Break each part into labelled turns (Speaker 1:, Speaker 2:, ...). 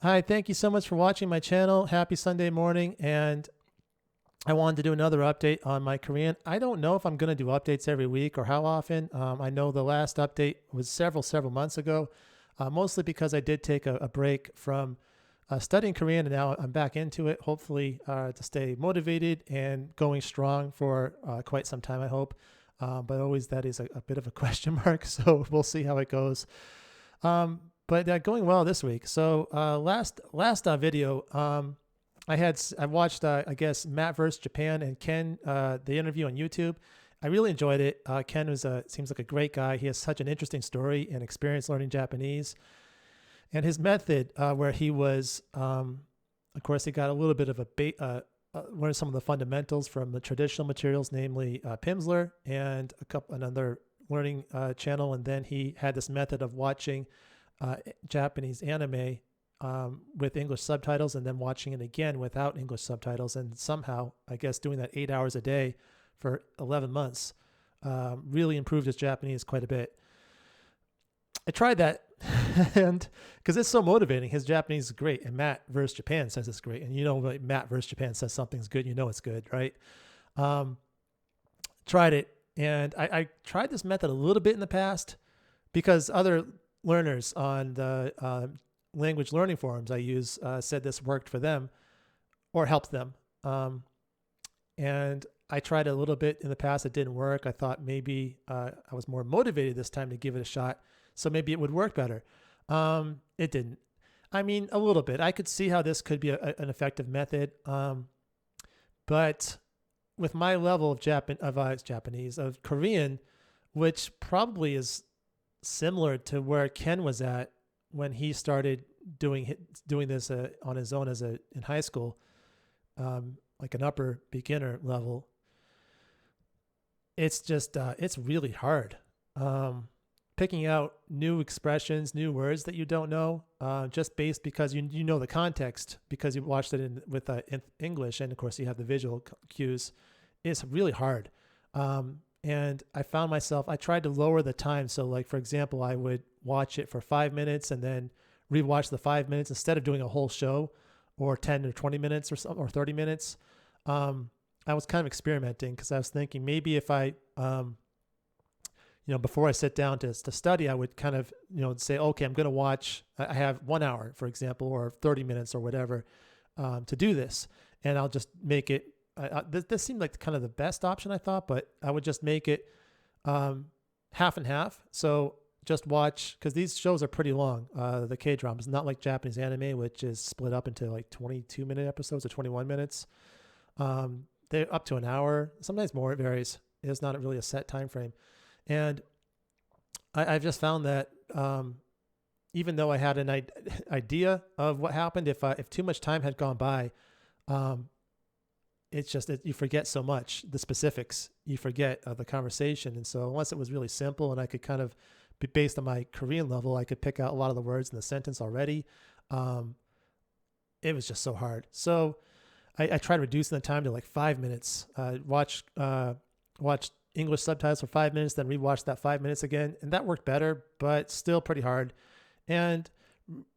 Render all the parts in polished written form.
Speaker 1: Hi, thank you so much for watching my channel. Happy Sunday morning. And I wanted to do another update on my Korean. I don't know if I'm going to do updates every week or how often. I know the last update was several months ago, mostly because I did take a break from studying Korean, and now I'm back into it, hopefully to stay motivated and going strong for quite some time, I hope. But always that is a bit of a question mark, so we'll see how it goes. But going well this week. So last video, I watched I guess Matt vs Japan and Ken, the interview on YouTube. I really enjoyed it. Ken seems like a great guy. He has such an interesting story and experience learning Japanese, and his method where he was, of course, he got a little bit of learned some of the fundamentals from the traditional materials, namely Pimsleur and another learning channel, and then he had this method of watching Japanese anime with English subtitles, and then watching it again without English subtitles, and somehow, I guess, doing that 8 hours a day for 11 months really improved his Japanese quite a bit. I tried that, and because it's so motivating, his Japanese is great, and Matt vs Japan says it's great, and like Matt vs Japan says something's good, it's good, right? Tried it, and I tried this method a little bit in the past because other learners on the language learning forums I use said this worked for them or helped them. And I tried a little bit in the past. It didn't work. I thought maybe I was more motivated this time to give it a shot, so maybe it would work better. It didn't. I mean, a little bit. I could see how this could be an effective method. But with my level of Japanese, of Korean, which probably is similar to where Ken was at when he started doing this on his own in high school, like an upper beginner level. It's just it's really hard picking out new expressions, new words that you don't know, just based because you know the context because you watched it with English, and of course you have the visual cues. It's really hard. And I found myself, I tried to lower the time. So like, for example, I would watch it for 5 minutes and then rewatch the 5 minutes instead of doing a whole show or 10 or 20 minutes or 30 minutes. I was kind of experimenting because I was thinking maybe if I, before I sit down to study, I would kind of, say, okay, I'm going to watch, I have 1 hour, for example, or 30 minutes or whatever to do this. And I'll just make it, this seemed like kind of the best option, I thought, but I would just make it half and half. So just watch, because these shows are pretty long, the K-dramas, not like Japanese anime, which is split up into like 22-minute episodes or 21 minutes. They're up to an hour, sometimes more, it varies. It's not really a set time frame. And I've just found that even though I had an idea of what happened, if too much time had gone by, it's just that you forget so much, the specifics, you forget the conversation. And so unless it was really simple and I could kind of, based on my Korean level, I could pick out a lot of the words in the sentence already. It was just so hard. So I tried reducing the time to like 5 minutes, watch English subtitles for 5 minutes, then rewatch that 5 minutes again. And that worked better, but still pretty hard. And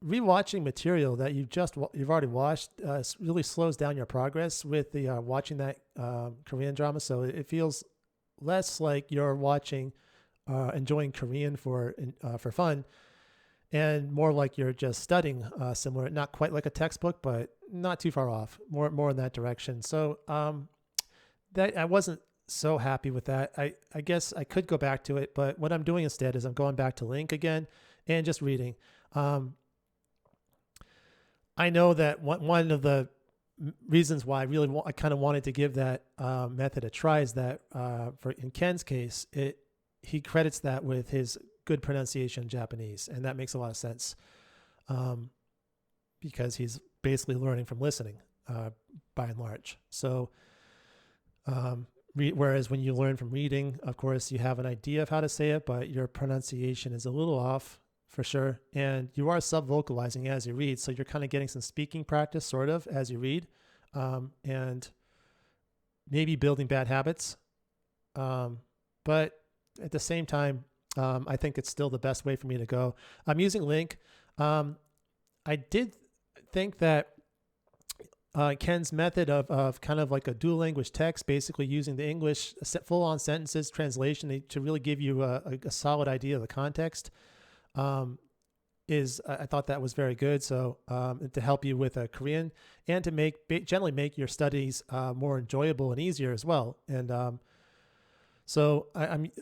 Speaker 1: rewatching material that you've already watched really slows down your progress with the watching that Korean drama. So it feels less like you're watching, enjoying Korean for fun, and more like you're just studying similar, not quite like a textbook, but not too far off, more in that direction. So that I wasn't so happy with that. I guess I could go back to it, but what I'm doing instead is I'm going back to Link again and just reading. I know that one of the reasons why I kind of wanted to give that method a try is that in Ken's case, he credits that with his good pronunciation in Japanese, and that makes a lot of sense because he's basically learning from listening by and large. So whereas when you learn from reading, of course, you have an idea of how to say it, but your pronunciation is a little off for sure. And you are sub-vocalizing as you read. So you're kind of getting some speaking practice sort of as you read, and maybe building bad habits. But at the same time, I think it's still the best way for me to go. I'm using Link. I did think that Ken's method of kind of like a dual language text, basically using the English full on sentences translation to really give you a solid idea of the context, I thought that was very good. So to help you with Korean and to generally make your studies more enjoyable and easier as well. And so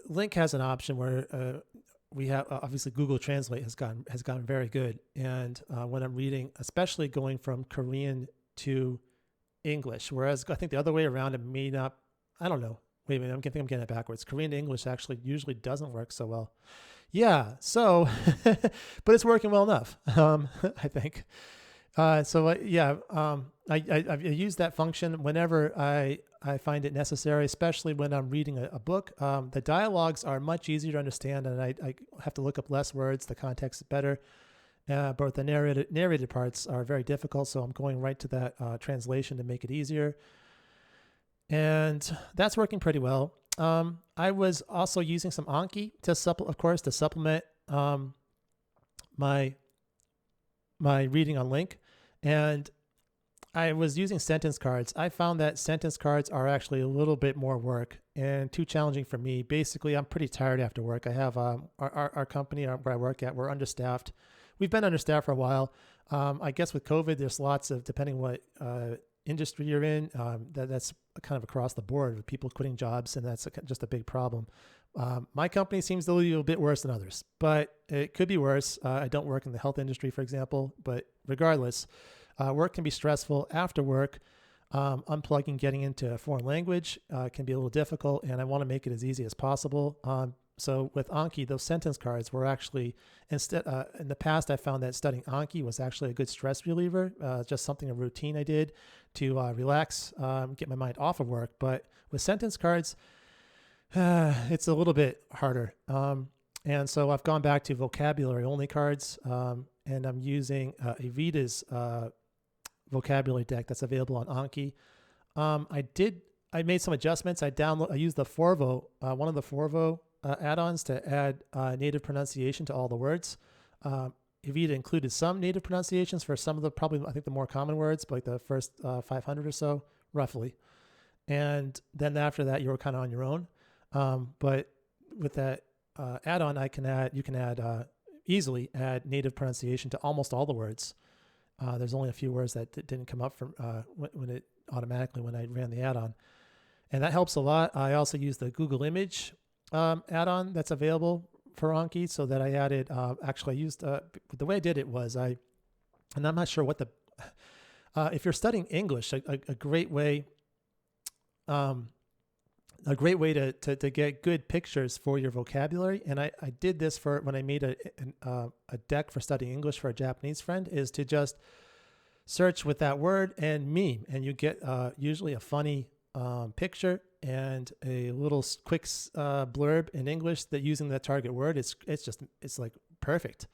Speaker 1: Link has an option where we have obviously Google Translate has gotten very good. And when I'm reading, especially going from Korean to English, whereas I think the other way around it may not. I don't know. Wait a minute, I think I'm getting it backwards. Korean to English actually usually doesn't work so well. Yeah, so, but it's working well enough, I think. I use that function whenever I find it necessary, especially when I'm reading a book. The dialogues are much easier to understand, and I have to look up less words. The context is better. But the narrated parts are very difficult, so I'm going right to that translation to make it easier. And that's working pretty well. I was also using some Anki to supplement my reading on Link, and I was using sentence cards. I found that sentence cards are actually a little bit more work and too challenging for me. Basically, I'm pretty tired after work. I have our company where I work at, we're understaffed. We've been understaffed for a while. I guess with COVID, there's lots of, depending what industry you're in, that's kind of across the board with people quitting jobs, and that's just a big problem. My company seems to be a bit worse than others, but it could be worse. I don't work in the health industry, for example, but regardless, work can be stressful. After work, unplugging, getting into a foreign language can be a little difficult, and I want to make it as easy as possible. So with Anki, those sentence cards were actually, instead, in the past, I found that studying Anki was actually a good stress reliever, just a routine I did to relax, get my mind off of work. But with sentence cards, it's a little bit harder. And so I've gone back to vocabulary only cards, and I'm using Evita's vocabulary deck that's available on Anki. I made some adjustments. I used the Vorvo, one of the Vorvo add-ons to add native pronunciation to all the words. Evita included some native pronunciations for some of the, probably I think the more common words, like the first 500 or so, roughly. And then after that, you were kind of on your own. But with that add-on, you can easily add native pronunciation to almost all the words. There's only a few words that didn't come up from when I ran the add-on, and that helps a lot. I also use the Google Image add-on that's available for Anki, so that I added. Actually, I used the way I did it was and I'm not sure what if you're studying English, a great way. A great way to get good pictures for your vocabulary, and I did this for when I made a deck for studying English for a Japanese friend, is to just search with that word and meme, and you get usually a funny picture and a little quick blurb in English that using that target word. It's like perfect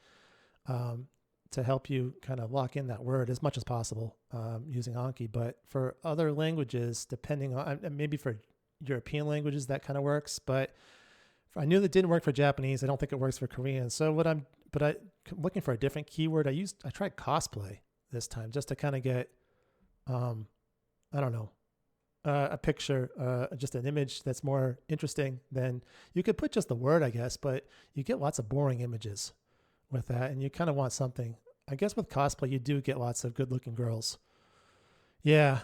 Speaker 1: to help you kind of lock in that word as much as possible using Anki. But for other languages, depending on maybe for European languages, that kind of works, but I knew that didn't work for Japanese. I don't think it works for Korean. So I'm looking for a different keyword. I tried cosplay this time just to kind of get, I don't know, a picture, just an image that's more interesting than you could put just the word, I guess, but you get lots of boring images with that. And you kind of want something, I guess with cosplay, you do get lots of good looking girls. Yeah.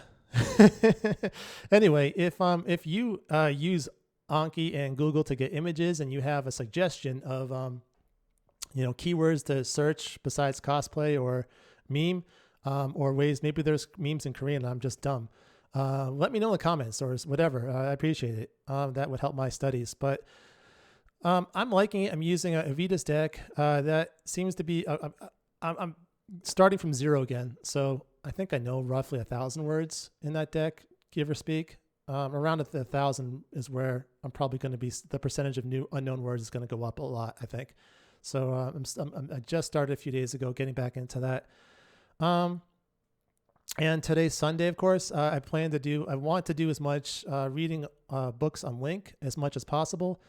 Speaker 1: Anyway, if you use Anki and Google to get images, and you have a suggestion of keywords to search besides cosplay or meme, or ways, maybe there's memes in Korean and I'm just dumb, let me know in the comments or whatever. I appreciate it. That would help my studies. But I'm liking it. I'm using a Evita's deck that seems to be I'm starting from zero again, so I think I know roughly 1,000 words in that deck, give or speak. Around 1,000 is where I'm probably going to be. The percentage of new unknown words is going to go up a lot, I think. So I just started a few days ago, getting back into that. And today's Sunday, of course. I want to do as much reading books on Link as much as possible.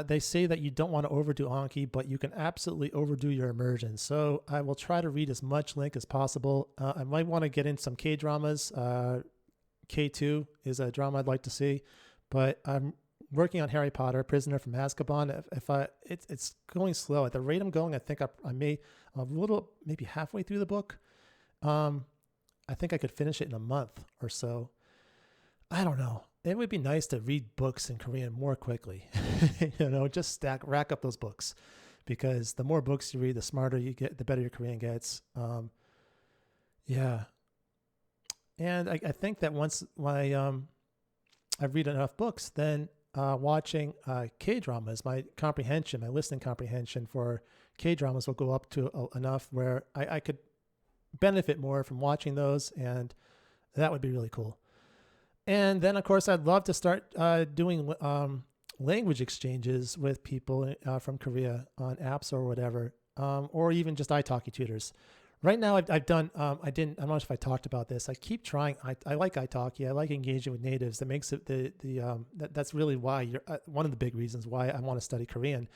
Speaker 1: they say that you don't want to overdo Anki, but you can absolutely overdo your immersion. So I will try to read as much link as possible. I might want to get in some K-dramas. K2 is a drama I'd like to see, but I'm working on Harry Potter, Prisoner from Azkaban. It's going slow. At the rate I'm going, I think I may maybe halfway through the book. I think I could finish it in a month or so. I don't know. It would be nice to read books in Korean more quickly. Just rack up those books, because the more books you read, the smarter you get, the better your Korean gets. Yeah. And I think that once I read enough books, then watching K-dramas, my listening comprehension for K-dramas will go up to enough where I could benefit more from watching those, and that would be really cool. And then, of course, I'd love to start doing language exchanges with people from Korea on apps or whatever, or even just italki tutors. Right now, I've done. I don't know if I talked about this. I keep trying. I like italki. I like engaging with natives. That makes it that's really why one of the big reasons why I want to study Korean.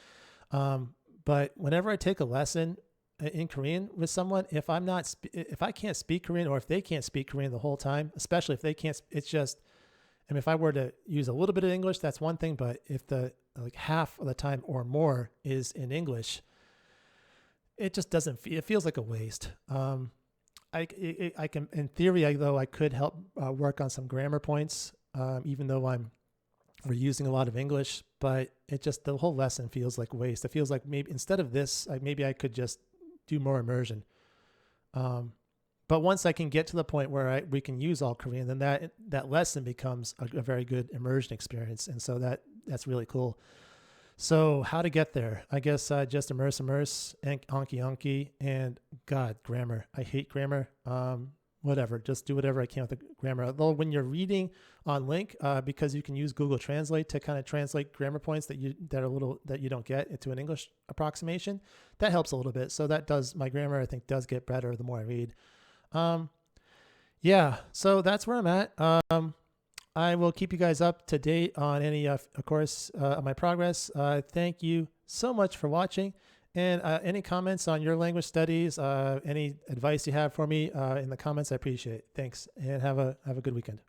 Speaker 1: But whenever I take a lesson in Korean with someone, if I can't speak Korean, or if they can't speak Korean the whole time, especially if they can't, it's just, if I were to use a little bit of English, that's one thing. But if half of the time or more is in English, it just doesn't. It feels like a waste. I can, in theory, though, I could help work on some grammar points, even though we're using a lot of English. But the whole lesson feels like waste. It feels like maybe instead of this, maybe I could just do more immersion. But once I can get to the point where we can use all Korean, then that lesson becomes a very good immersion experience, and so that's really cool. So how to get there? I guess just immerse, and Anki, and God, grammar. I hate grammar. Whatever, just do whatever I can with the grammar. Although when you're reading on link, because you can use Google Translate to kind of translate grammar points that you don't get into an English approximation, that helps a little bit. So my grammar, I think, does get better the more I read. Yeah, so that's where I'm at. I will keep you guys up to date on any, of course, my progress. Thank you so much for watching. And any comments on your language studies, any advice you have for me in the comments, I appreciate it. Thanks, and have a good weekend.